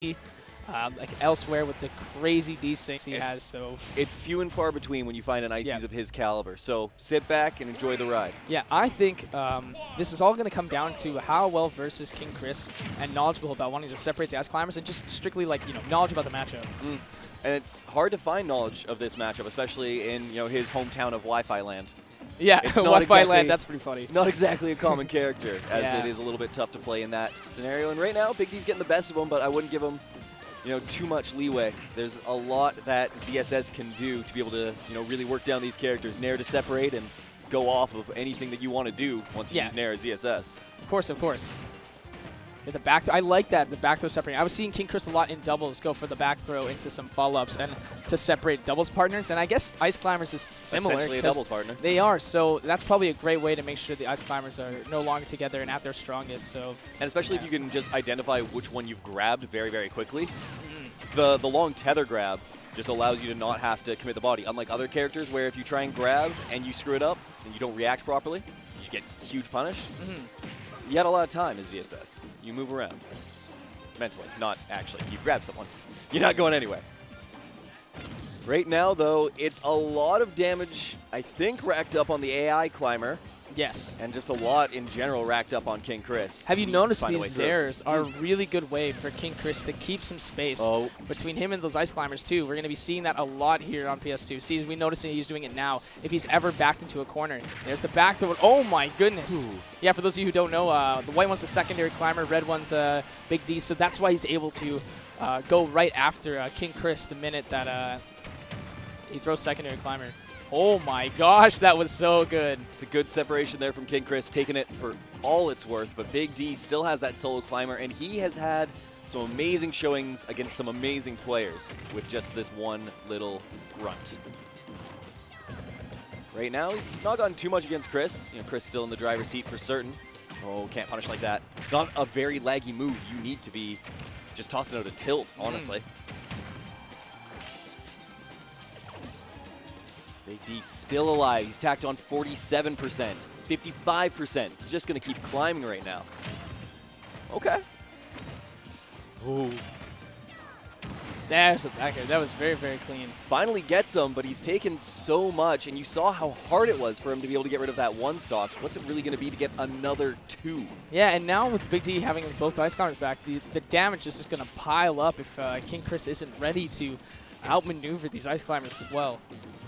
like elsewhere with the crazy desyncs he has. So it's few and far between when you find an Ices of his caliber. So sit back and enjoy the ride. Yeah, I think this is all going to come down to how well versus King Chris and knowledgeable about wanting to separate the Ice Climbers and just strictly like knowledge about the matchup. And it's hard to find knowledge of this matchup, especially in his hometown of Wi-Fi land. Yeah, Wi-Fi land, that's pretty funny. Not exactly a common character, as it is a little bit tough to play in that scenario. And right now, Big D's getting the best of him, but I wouldn't give him too much leeway. There's a lot that ZSS can do to be able to really work down these characters. Nair to separate and go off of anything that you want to do once you use Nair as ZSS. Of course, of course. Yeah, the back I like that, the back throw separating. I was seeing King Chris a lot in doubles go for the back throw into some follow-ups and to separate doubles partners. And I guess Ice Climbers is similar. Essentially a doubles partner. They are, so that's probably a great way to make sure the Ice Climbers are no longer together and at their strongest. So, and especially if you can just identify which one you've grabbed very, very quickly. The long tether grab just allows you to not have to commit the body. Unlike other characters where if you try and grab and you screw it up and you don't react properly, you get huge punish. You had a lot of time as ZSS. You move around. Mentally, not actually. You grab someone. You're not going anywhere. Right now, though, it's a lot of damage, I think, racked up on the AI climber. Yes. And just a lot in general racked up on King Chris. Have you noticed these errors are a really good way for King Chris to keep some space between him and those Ice Climbers, too. We're going to be seeing that a lot here on PS2. See, we noticed that he's doing it now. If he's ever backed into a corner, there's the back throw. Oh, my goodness. Yeah, for those of you who don't know, the white one's the secondary climber, red one's Big D, so that's why he's able to go right after King Chris the minute that he throws secondary climber. Oh my gosh, that was so good. It's a good separation there from King Chris, taking it for all it's worth, but Big D still has that solo climber, and he has had some amazing showings against some amazing players with just this one little grunt. Right now, he's not gotten too much against Chris. Chris still in the driver's seat for certain. Oh, can't punish like that. It's not a very laggy move. You need to be just tossing out a tilt, honestly. Big D still alive. He's tacked on 47%, 55%. It's just going to keep climbing right now. Okay. Ooh. There's a backer. That was very, very clean. Finally gets him, but he's taken so much, and you saw how hard it was for him to be able to get rid of that one stock. What's it really going to be to get another two? Yeah, and now with Big D having both Ice Climbers back, the damage is just going to pile up if King Chris isn't ready to outmaneuver these Ice Climbers as well.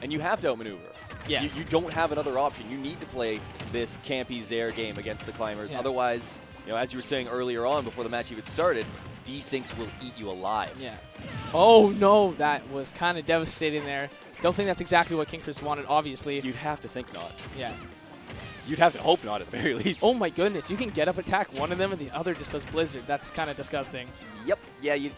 And you have to outmaneuver. Yeah. You don't have another option. You need to play this campy Zaire game against the climbers. Otherwise, as you were saying earlier on before the match even started, desyncs will eat you alive. Yeah. Oh, no, that was kind of devastating there. Don't think that's exactly what King Chris wanted, obviously. You'd have to think not. Yeah. You'd have to hope not, at the very least. Oh, my goodness. You can get up attack one of them, and the other just does Blizzard. That's kind of disgusting. Yep. Yeah, you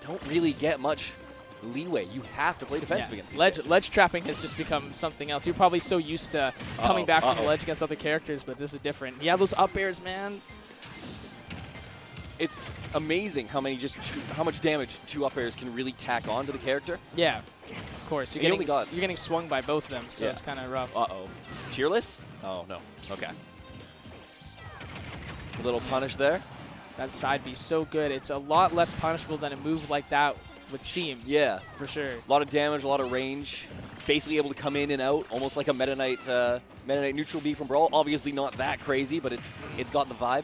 don't really get much leeway. You have to play defensive against these ledge trapping has just become something else. You're probably so used to coming back from the ledge against other characters, but this is different. Yeah, those up airs, man. It's amazing how much damage two up airs can really tack on to the character. Yeah, of course. You're getting swung by both of them, so it's kind of rough. Cheerless? Oh, no. Okay. A little punish there. That side B so good. It's a lot less punishable than a move like that would seem. Yeah. For sure. A lot of damage, a lot of range. Basically able to come in and out, almost like a Meta Knight neutral B from Brawl. Obviously not that crazy, but it's got the vibe.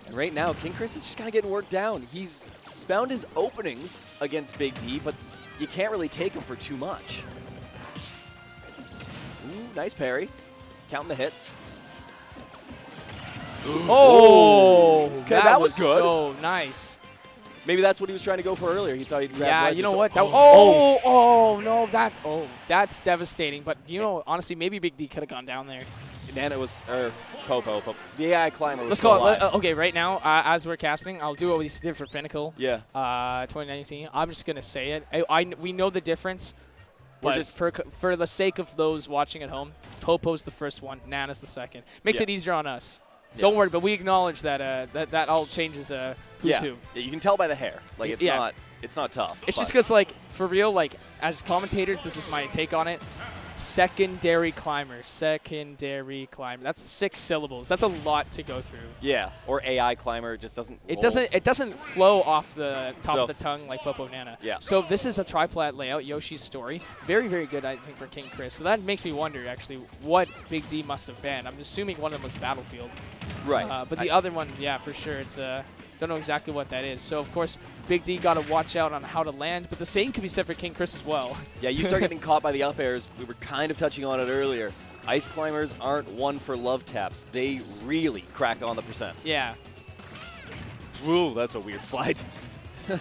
And right now, King Chris is just kind of getting worked down. He's found his openings against Big D, but you can't really take him for too much. Ooh, nice parry. Counting the hits. Oh, okay, that was good. So nice. Maybe that's what he was trying to go for earlier. He thought he'd grab ledge. You know what? No, that's devastating. But honestly, maybe Big D could have gone down there. And it was Popo. The AI climber was okay, right now, as we're casting, I'll do what we did for Pinnacle. Yeah. 2019. I'm just gonna say it. We know the difference. But for the sake of those watching at home, Popo's the first one, Nana's the second. Makes it easier on us. Yeah. Don't worry, but we acknowledge that that all changes who's who. Yeah, you can tell by the hair. Like it's not tough. It's just because, like, for real, like, as commentators, this is my take on it. Secondary climber. Secondary climber. That's 6 syllables. That's a lot to go through. Yeah, or AI climber. It just doesn't roll. It doesn't flow off the top of the tongue like Popo Nana. Yeah. So this is a triplat layout, Yoshi's story. Very, very good, I think, for King Chris. So that makes me wonder, actually, what Big D must have been. I'm assuming one of them was Battlefield. Right. But the other one, yeah, for sure. It's don't know exactly what that is. So, of course, Big D got to watch out on how to land. But the same could be said for King Chris as well. Yeah, you start getting caught by the up airs. We were kind of touching on it earlier. Ice climbers aren't one for love taps. They really crack on the percent. Yeah. Whoa, that's a weird slide. And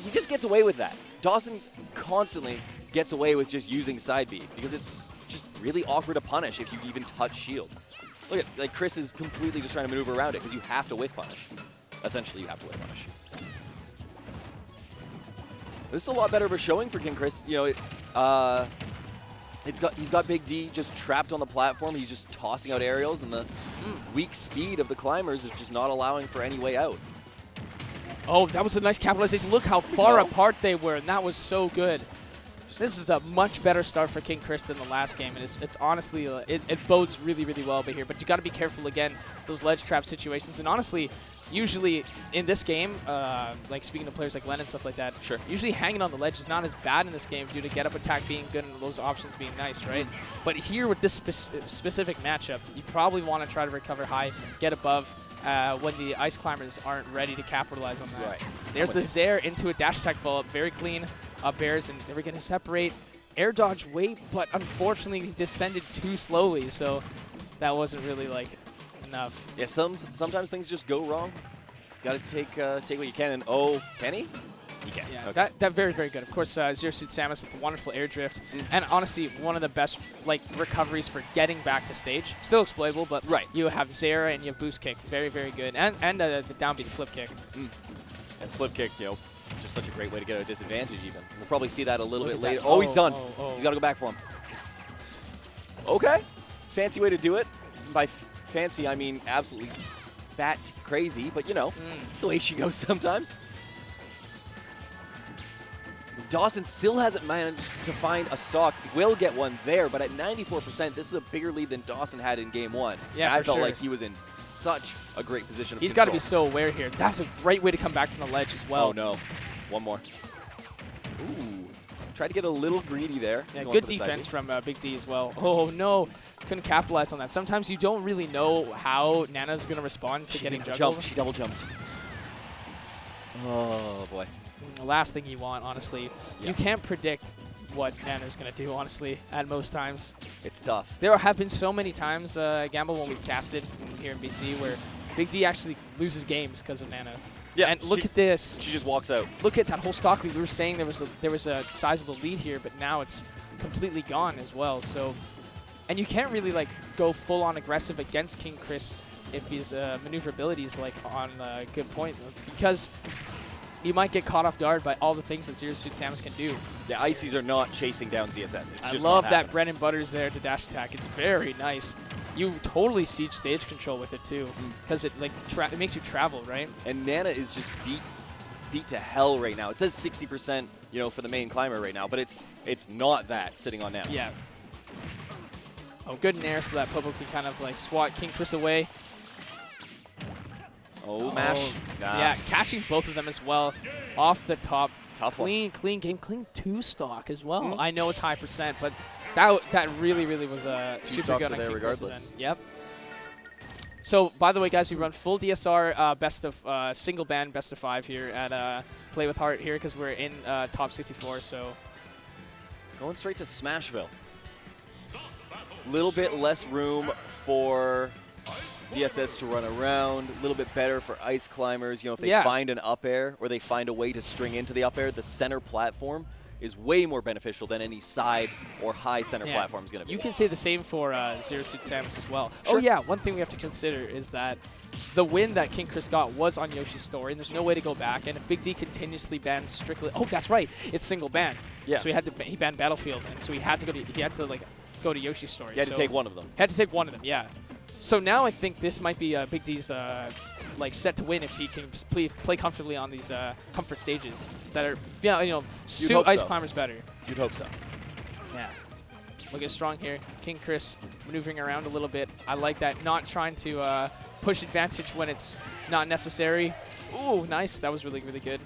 he just gets away with that. Dawson constantly gets away with just using side B because it's just really awkward to punish if you even touch shield. Look at, like, Chris is completely just trying to maneuver around it because you have to whiff punish. Essentially, you have to whiff punish. This is a lot better of a showing for King Chris. You know, he's got Big D just trapped on the platform. He's just tossing out aerials, and the weak speed of the climbers is just not allowing for any way out. Oh, that was a nice capitalization. Look how far apart they were, and that was so good. This is a much better start for King Chris than the last game, and it's honestly, it bodes really, really well here. But you got to be careful, again, those ledge trap situations. And honestly, usually in this game, like speaking to players like Len and stuff like that, sure, usually hanging on the ledge is not as bad in this game due to get-up attack being good and those options being nice, right? But here with this specific matchup, you probably want to try to recover high, get above, when the ice climbers aren't ready to capitalize on that. Right. There's the Zair into a dash attack follow-up, very clean up airs, and they were going to separate air dodge weight, but unfortunately he descended too slowly, so that wasn't really like enough. Yeah, sometimes things just go wrong. Got to take what you can, and oh, can he? He can. Yeah, okay. that very, very good. Of course, Zero Suit Samus with the wonderful air drift, and honestly, one of the best like recoveries for getting back to stage. Still exploitable, but you have Zera and you have boost kick, very, very good, and the downbeat flip kick. And flip kick, you know, just such a great way to get a disadvantage. Even we'll probably see that a little bit later. Oh, he's done. He's got to go back for him. Okay, fancy way to do it. By fancy, I mean absolutely bat crazy, but you know, it's the way she goes sometimes. Dawson still hasn't managed to find a stock. Will get one there, but at 94%, this is a bigger lead than Dawson had in game one. Yeah, and I felt like he was in such a great position. He's got to be so aware here. That's a great way to come back from the ledge as well. Oh no, one more. Ooh, tried to get a little greedy there. Yeah, good defense from Big D as well. Oh no, couldn't capitalize on that. Sometimes you don't really know how Nana's going to respond to getting juggled. She double jumped. Oh boy. The last thing you want, honestly. Yeah. You can't predict what Nana's going to do, honestly, at most times. It's tough. There have been so many times, Gamble, when we've casted here in BC, where Big D actually loses games because of Nana. Yeah, and look at this. She just walks out. Look at that whole stock lead. We were saying there was a sizable lead here, but now it's completely gone as well. So, and you can't really like go full on aggressive against King Chris if his maneuverability is like on a good point, because you might get caught off guard by all the things that Zero Suit Samus can do. The Icies are not chasing down ZSS. It's I just love not that happening. bread and butter's there to dash attack. It's very nice. You totally siege stage control with it too, because it like it makes you travel, right? And Nana is just beat to hell right now. It says 60%, you know, for the main climber right now, but it's not that sitting on Nana. Yeah. Oh, good nair so that Popo can kind of like swat King Chris away. Oh, mash. Nah. Yeah, catching both of them as well off the top. Tough one. Clean game, clean 2 stock as well. I know it's high percent, but that really was a super good on King regardless. Yep. So, by the way, guys, we run full DSR best of single band best of 5 here at Play with Heart here because we're in top 64. So, going straight to Smashville. Little bit less room for ZSS to run around, a little bit better for ice climbers. You know, if they find an up air or they find a way to string into the up air, the center platform is way more beneficial than any side or high center platform is going to be. You can say the same for Zero Suit Samus as well. Sure. Oh yeah, one thing we have to consider is that the win that King Chris got was on Yoshi's story, and there's no way to go back. And if Big D continuously bans strictly, oh that's right, it's single ban. Yeah. So he banned Battlefield, and so he had to go to Yoshi's story. You had to take one of them. Had to take one of them, yeah. So now I think this might be Big D's like set to win if he can play comfortably on these comfort stages that are suit Ice Climbers better. You'd hope so. Yeah. Looking strong here. King Chris maneuvering around a little bit. I like that. Not trying to push advantage when it's not necessary. Ooh, nice. That was really, really good.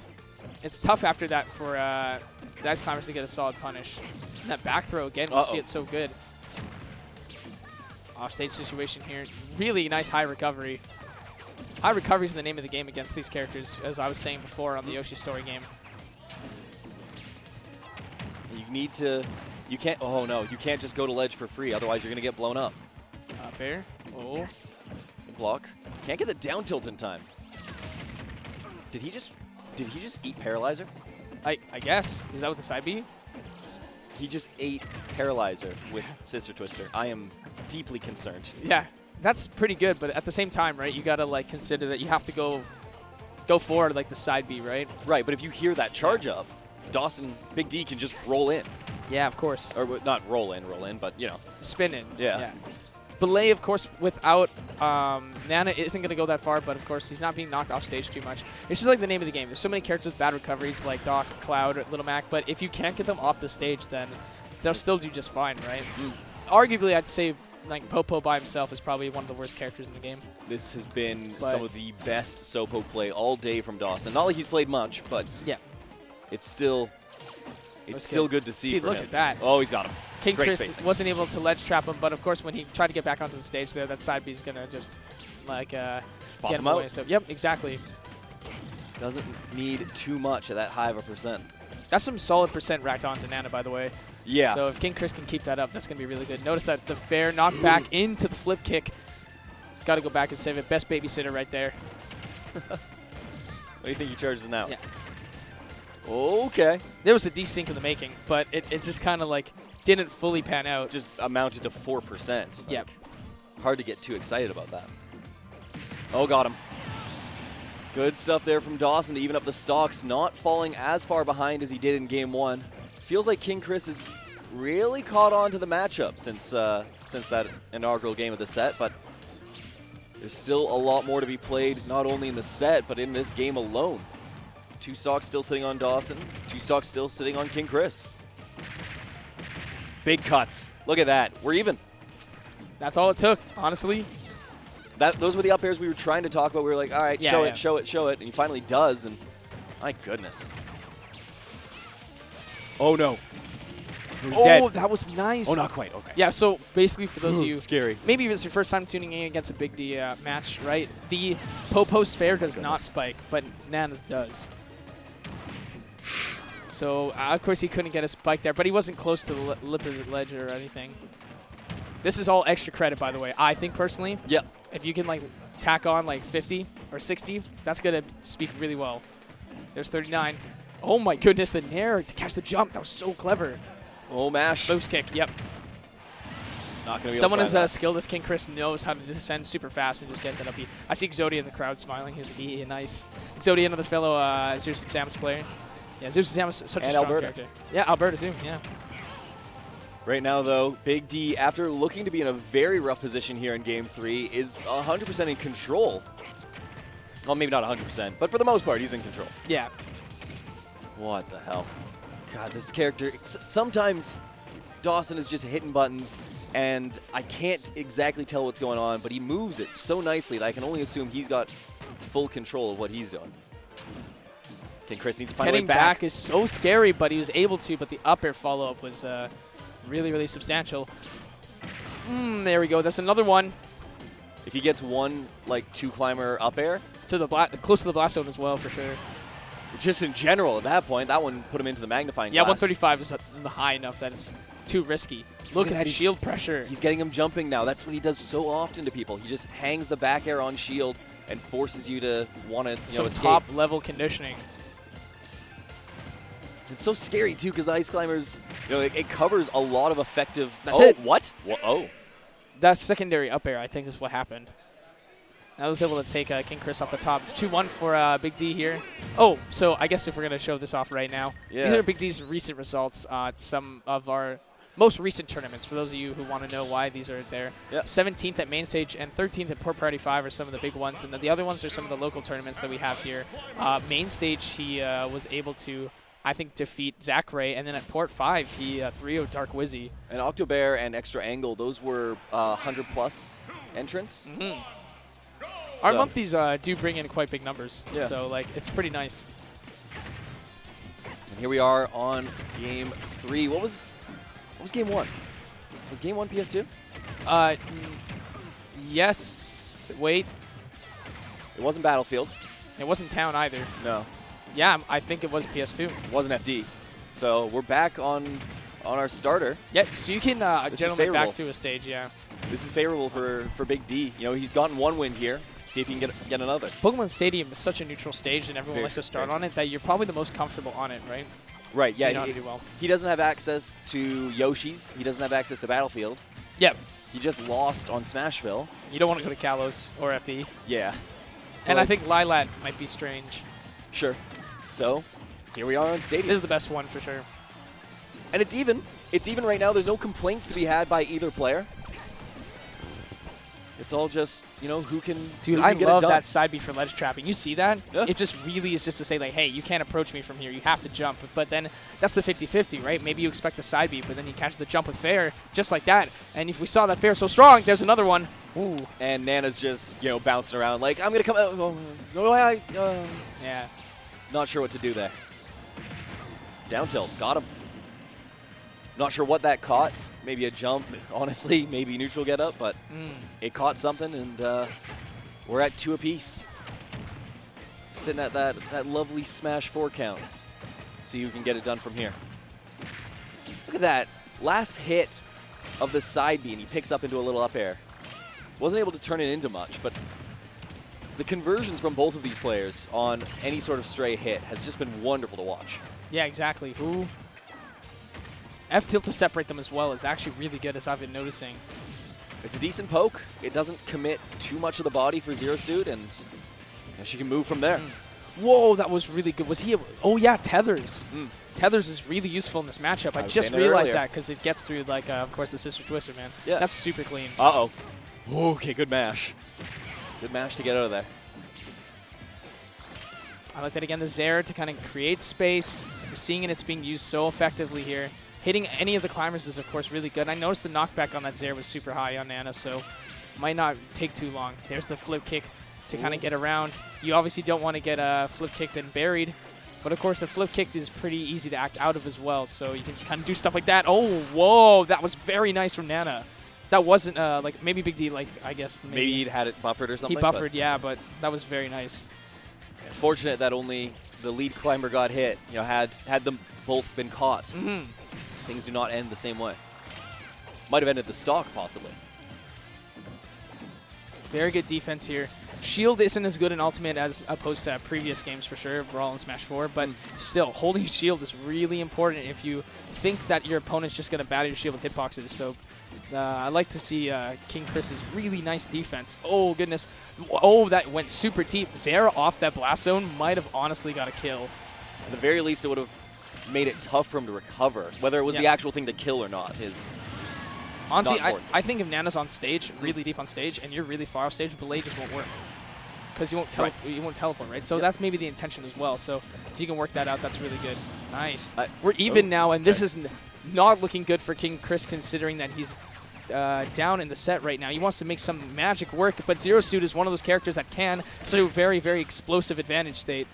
It's tough after that for the Ice Climbers to get a solid punish. And that back throw again, we see it so good. Offstage situation here. Really nice high recovery. High recovery is the name of the game against these characters, as I was saying before on the Yoshi Story game. You need to. You can't. Oh no! You can't just go to ledge for free. Otherwise, you're gonna get blown up. Fair. Oh. Block. Can't get the down tilt in time. Did he just eat Paralyzer? I guess. Is that with the side B? He just ate Paralyzer with Sister Twister. I am deeply concerned. Yeah, that's pretty good, but at the same time, right, you gotta like consider that you have to go forward like the side B, right? Right, but if you hear that charge up, Dawson, Big D can just roll in. Yeah, of course. Or not roll in, but you know. Spin in. Yeah. Belay, of course, without Nana isn't going to go that far, but of course he's not being knocked off stage too much. It's just like the name of the game. There's so many characters with bad recoveries like Doc, Cloud, Little Mac, but if you can't get them off the stage, then they'll still do just fine, right? Arguably, I'd say like Popo by himself is probably one of the worst characters in the game. This has been some of the best Sopo play all day from Dawson. Not like he's played much, but yeah, it's still good to see. See, for look him. at that. Oh, he's got him. King Great Chris spacing. wasn't able to ledge trap him, but of course when he tried to get back onto the stage there, that side B is going to just like get him away. So, yep, exactly. Doesn't need too much at that high of a percent. That's some solid percent racked onto Nana, by the way. Yeah. So if King Chris can keep that up, that's going to be really good. Notice that the fair knock back into the flip kick. He's got to go back and save it. Best babysitter right there. What do you think he charges now? Yeah. Okay. There was a desync in the making, but it just kind of like didn't fully pan out. Just amounted to 4%. Yep. Hard to get too excited about that. Oh, got him. Good stuff there from Dawson to even up the stocks, not falling as far behind as he did in game one. Feels like King Chris has really caught on to the matchup since that inaugural game of the set, but there's still a lot more to be played, not only in the set, but in this game alone. 2 stocks still sitting on Dawson, 2 stocks still sitting on King Chris. Big cuts. Look at that. We're even. That's all it took, honestly. Those were the up airs we were trying to talk about. We were like, all right, show it, show it, show it. And he finally does, and my goodness. Oh, no. He's dead. Oh, that was nice. Oh, not quite. Okay. Yeah, so basically for those of you, scary. maybe if it's your first time tuning in against a Big D match, right? The Popo's fair does not spike, but Nana's does. So, of course, he couldn't get a spike there, but he wasn't close to the lip of the ledge or anything. This is all extra credit, by the way. I think, personally, Yep. if you can, like, tack on, like, 50 or 60, that's going to speak really well. There's 39. Oh, my goodness, the nair to catch the jump. That was so clever. Oh, mash. Boost kick, yep. Not going to be Someone able to as skilled as King Chris knows how to descend super fast and just get that up. I see Exodia in the crowd smiling. He's like, nice. Exodia, another fellow Zeus and Samus player. Yeah, Zeus and Samus, such a strong character. Yeah, Alberta too, yeah. Right now, though, Big D, after looking to be in a very rough position here in Game 3, is 100% in control. Well, maybe not 100%, but for the most part, he's in control. Yeah. What the hell? God, this character, sometimes Dawson is just hitting buttons, and I can't exactly tell what's going on, but he moves it so nicely that I can only assume he's got full control of what he's doing. King Chris needs to find a way Getting back is so scary, but he was able to, but the up air follow-up was really, really substantial. There we go. That's another one. If he gets one, like, 2-climber up air. To the close to the blast zone as well, for sure. Just in general, at that point, that one put him into the magnifying Yeah, glass. 135 is high enough that it's too risky. Look at that shield pressure. He's getting him jumping now. That's what he does so often to people. He just hangs the back air on shield and forces you to want to Some escape. top-level conditioning. It's so scary, too, because the Ice Climbers, it covers a lot of effective... That's it. What? Oh. That secondary up air, I think, is what happened. I was able to take King Chris off the top. It's 2-1 for Big D here. Oh, so I guess if we're going to show this off right now. Yeah. These are Big D's recent results. Some of our most recent tournaments, for those of you who want to know why these are there. Yeah. 17th at Main Stage and 13th at Port Priority 5 are some of the big ones, and then the other ones are some of the local tournaments that we have here. Main Stage, he was able to, I think, defeat Zach Ray, and then at Port 5, he 3-0'd Dark Wizzy. And Octobear and Extra Angle, those were 100-plus entrants. Mm-hmm. Our monthlies do bring in quite big numbers, so like it's pretty nice. And here we are on Game 3. What was Game 1? Was Game 1 PS2? Yes. Wait. It wasn't Battlefield. It wasn't Town either. No. Yeah, I think it was PS2. It wasn't FD. So we're back on our starter. Yeah, so you can gentlemen back to a stage, yeah. This is favorable for Big D. You know, he's gotten one win here. See if he can get another. Pokemon Stadium is such a neutral stage, and everyone likes to start on it, that you're probably the most comfortable on it, right? Right, so yeah. He doesn't have access to Yoshi's. He doesn't have access to Battlefield. Yep. He just lost on Smashville. You don't want to go to Kalos or FD. Yeah. So and I think Lilat might be strange. Sure. So, here we are on Stadium. This is the best one for sure. And it's even. It's even right now. There's no complaints to be had by either player. It's all just, you know, who can Dude, who I can get love it done. that side B for ledge trapping. You see that? Yeah. It just really is just to say, like, hey, you can't approach me from here. You have to jump. But then that's the 50-50, right? Maybe you expect the side B, but then you catch the jump with fair just like that. And if we saw that fair so strong, there's another one. Ooh. And Nana's just, you know, bouncing around like, I'm going to come out. Yeah. Not sure what to do there. Down tilt. Got him. Not sure what that caught. Maybe a jump, honestly, maybe neutral get up, but it caught something, and we're at 2 apiece. Sitting at that lovely Smash 4 count. See who can get it done from here. Look at that. Last hit of the side B, and he picks up into a little up air. Wasn't able to turn it into much, but the conversions from both of these players on any sort of stray hit has just been wonderful to watch. Yeah, exactly. F-tilt to separate them as well is actually really good, as I've been noticing. It's a decent poke. It doesn't commit too much of the body for Zero Suit, and she can move from there. Whoa, that was really good. Was he? Oh yeah, Tethers. Tethers is really useful in this matchup. I just realized that because it gets through, like, of course, the Sister Twister, man. Yeah. That's super clean. Uh-oh. Okay, good mash. Good mash to get out of there. I like that again, the Zera to kind of create space. We're seeing it's being used so effectively here. Hitting any of the climbers is, of course, really good. I noticed the knockback on that Zera was super high on Nana, so might not take too long. There's the flip kick to kind of get around. You obviously don't want to get flip kicked and buried, but of course, a flip kick is pretty easy to act out of as well, so you can just kind of do stuff like that. Oh, whoa, that was very nice from Nana. That wasn't, like, maybe Big D, like, I guess. Maybe he'd had it buffered or something. He buffered, yeah, but that was very nice. Fortunate that only the lead climber got hit. You know, had them both been caught. Things do not end the same way. Might have ended the stock, possibly. Very good defense here. Shield isn't as good in Ultimate as opposed to previous games for sure, Brawl and Smash 4, but still, holding shield is really important if you think that your opponent's just going to batter your shield with hitboxes. So I like to see King Chris's really nice defense. Oh, goodness. Oh, that went super deep. Zera off that blast zone might have honestly got a kill. At the very least, it would have made it tough for him to recover. Whether it was the actual thing to kill or not is honestly, not I think if Nana's on stage, really deep on stage, and you're really far off stage, Belay just won't work. Because you won't teleport, right? So that's maybe the intention as well. So if you can work that out, that's really good. Nice. We're even now, and this is not looking good for King Chris, considering that he's down in the set right now. He wants to make some magic work, but Zero Suit is one of those characters that can. So very, very explosive advantage state.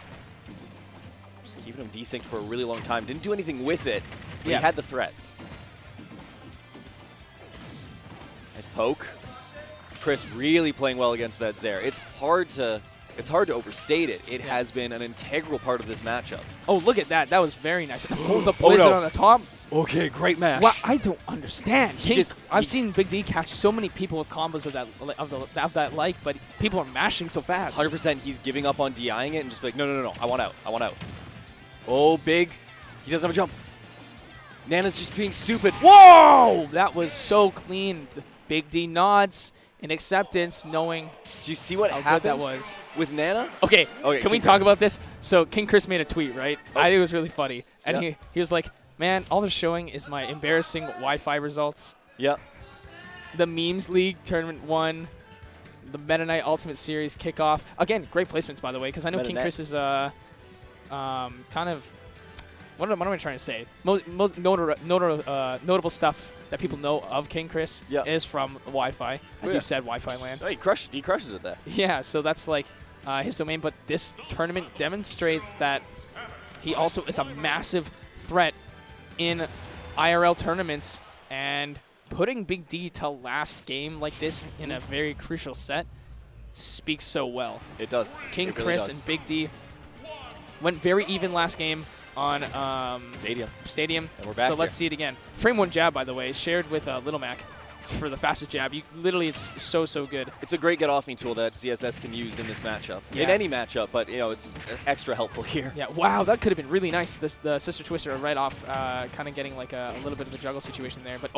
Just keeping him desynced for a really long time. Didn't do anything with it, but he had the threat. Nice poke. Chris really playing well against that Zera. It's hard to overstate it. It has been an integral part of this matchup. Oh, look at that. That was very nice. The blizzard on the top. Okay, great match. Well, I don't understand. I've seen Big D catch so many people with combos of that like, but people are mashing so fast. 100%. He's giving up on DIing it and just like, no. I want out. Oh, Big. He doesn't have a jump. Nana's just being stupid. Whoa! That was so clean. Big D nods in acceptance, knowing. Do you see what how happened good that was with Nana? Okay, can we talk about this? So King Chris made a tweet, right? I think it was really funny. And he was like, Man, all they're showing is my embarrassing Wi-Fi results. Yep. The Memes League Tournament 1, the Meta Knight Ultimate Series kickoff. Again, great placements, by the way, because I know King Chris is kind of, what am I trying to say? Most notable stuff that people know of King Chris is from Wi-Fi, as you said, Wi-Fi land. Oh, he crushes it there. Yeah, so that's like his domain, but this tournament demonstrates that he also is a massive threat in IRL tournaments, and putting Big D to last game like this in a very crucial set speaks so well. It does. King it really Chris does. and Big D went very even last game on Stadium. And we're back so let's see it again. Frame 1 jab, by the way, shared with Little Mac for the fastest jab. Literally, it's so good. It's a great get-off-me tool that ZSS can use in this matchup. Yeah. In any matchup, but it's extra helpful here. Yeah, wow, that could have been really nice. The Sister Twister right off, kind of getting like a little bit of a juggle situation there. But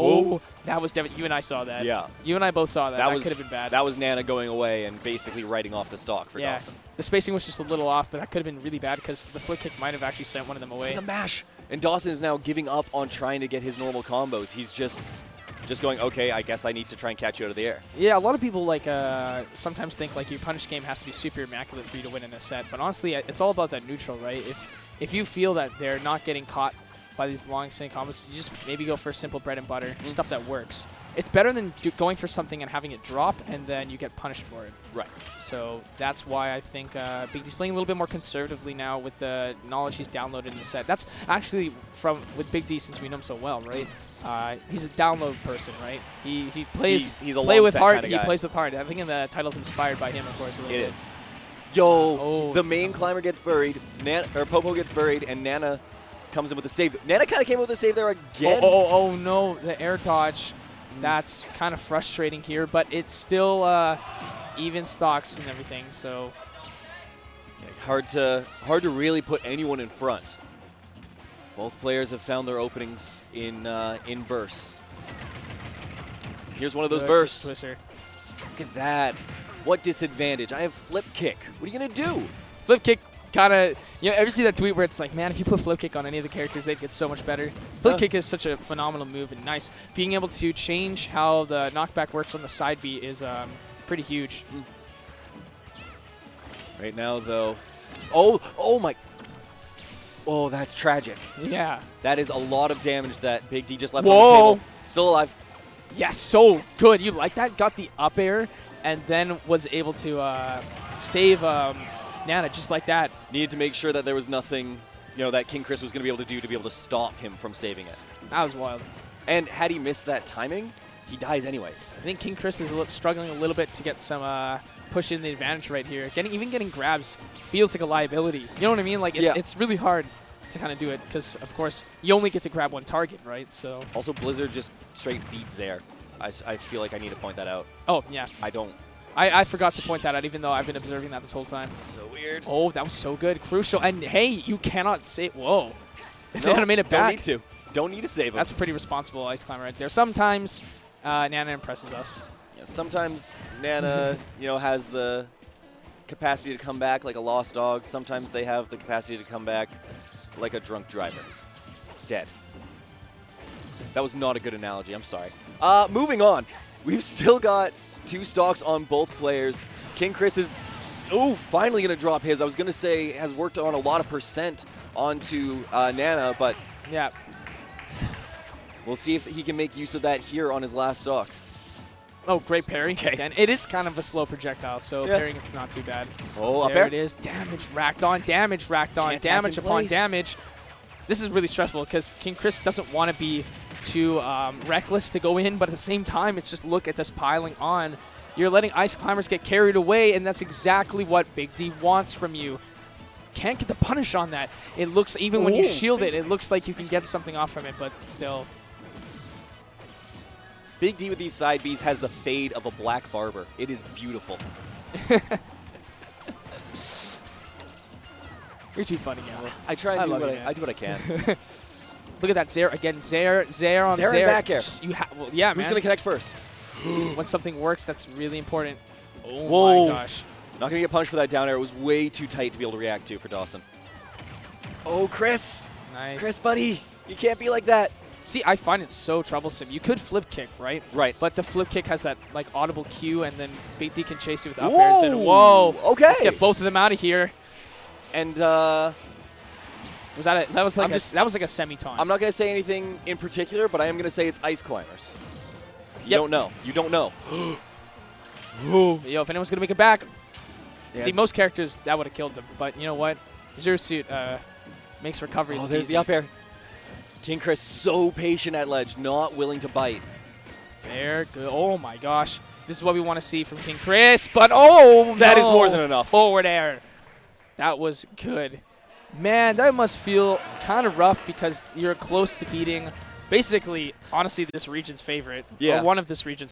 that was definitely, you and I saw that. Yeah. You and I both saw that. That could have been bad. That was Nana going away and basically writing off the stock for Dawson. The spacing was just a little off, but that could have been really bad because the flip kick might have actually sent one of them away. The mash. And Dawson is now giving up on trying to get his normal combos. He's just going, okay, I guess I need to try and catch you out of the air. Yeah, a lot of people sometimes think like your punish game has to be super immaculate for you to win in a set, but honestly, it's all about that neutral, right? If you feel that they're not getting caught by these long extended combos, you just maybe go for simple bread and butter, stuff that works. It's better than going for something and having it drop and then you get punished for it. Right. So that's why I think Big D's playing a little bit more conservatively now with the knowledge he's downloaded in the set. That's actually with Big D, since we know him so well, right? He's a download person, right? He plays he's a play with heart. kind of guy. He plays with heart. I think the title's inspired by him, of course. A little It bit. is. Yo, the main climber gets buried. Popo gets buried, and Nana comes in with a save. Nana kind of came with a save there again. Oh no, the air dodge. That's kind of frustrating here, but it's still even stocks and everything. So hard to really put anyone in front. Both players have found their openings in bursts. Here's one of those bursts. Twister. Look at that. What disadvantage? I have flip kick. What are you going to do? Flip kick kind of, ever see that tweet where it's like, man, if you put flip kick on any of the characters, they'd get so much better. Flip kick is such a phenomenal move and nice. Being able to change how the knockback works on the side B is pretty huge. Right now, though. Oh my. Oh, that's tragic. Yeah. That is a lot of damage that Big D just left Whoa. on the table. Still alive. Yeah, so good. You like that? Got the up air and then was able to save Nana just like that. Needed to make sure that there was nothing, that King Chris was going to be able to do to be able to stop him from saving it. That was wild. And had he missed that timing, he dies anyways. I think King Chris is struggling a little bit to get some push in the advantage right here. Even getting grabs feels like a liability. You know what I mean? Like it's really hard to kind of do it because, of course, you only get to grab one target, right? So also, Blizzard just straight beats Zaire. I feel like I need to point that out. Oh, yeah. I don't. I forgot to point that out, even though I've been observing that this whole time. So weird. Oh, that was so good. Crucial. And, hey, you cannot say... Whoa. No, Nana made it back. Don't need to. Don't need to save him. That's a pretty responsible Ice Climber right there. Sometimes Nana impresses us. Yeah, sometimes Nana, has the capacity to come back like a lost dog. Sometimes they have the capacity to come back like a drunk driver. Dead. That was not a good analogy. I'm sorry. Moving on. We've still got 2 stocks on both players. King Chris is, finally going to drop his. I was going to say has worked on a lot of percent onto Nana, but yeah, we'll see if he can make use of that here on his last stock. Oh, great parry. Okay. Again, it is kind of a slow projectile, so parrying it's not too bad. Oh, up there air. it is. Damage racked on, damage racked on, damage upon damage. This is really stressful because King Chris doesn't want to be too reckless to go in, but at the same time, it's just look at this piling on. You're letting Ice Climbers get carried away, and that's exactly what Big D wants from you. Can't get the punish on that. It looks, even when you shield it, it looks like you can get something off from it, but still. Big D with these side Bs has the fade of a black barber. It is beautiful. You're too funny, Gavin. I try and I do what I can. Look at that Zaire again. Zaire on Zaire back air. Well, yeah, Who's man. gonna connect first? When something works, that's really important. Oh Whoa. my gosh. Not gonna get punished for that down air. It was way too tight to be able to react to for Dawson. Oh, Chris. Nice. Chris, buddy. You can't be like that. See, I find it so troublesome. You could flip kick, right? Right. But the flip kick has that like audible cue, and then BT can chase you with up airs. And whoa! Okay. Let's get both of them out of here. And was that that was like a semi-taunt. I'm not gonna say anything in particular, but I am gonna say it's ice climbers. You don't know. You don't know. Yo, if anyone's gonna make it back, yes. see, most characters that would have killed them. But you know what? Zero Suit makes recovery. Oh, there's easy. the up air. King Chris so patient at ledge, not willing to bite. Fair, good. Oh my gosh, this is what we want to see from King Chris. But oh, that is more than enough. Forward air. That was good. Man, that must feel kind of rough because you're close to beating, basically, honestly, this region's favorite. Yeah. Or one of this region's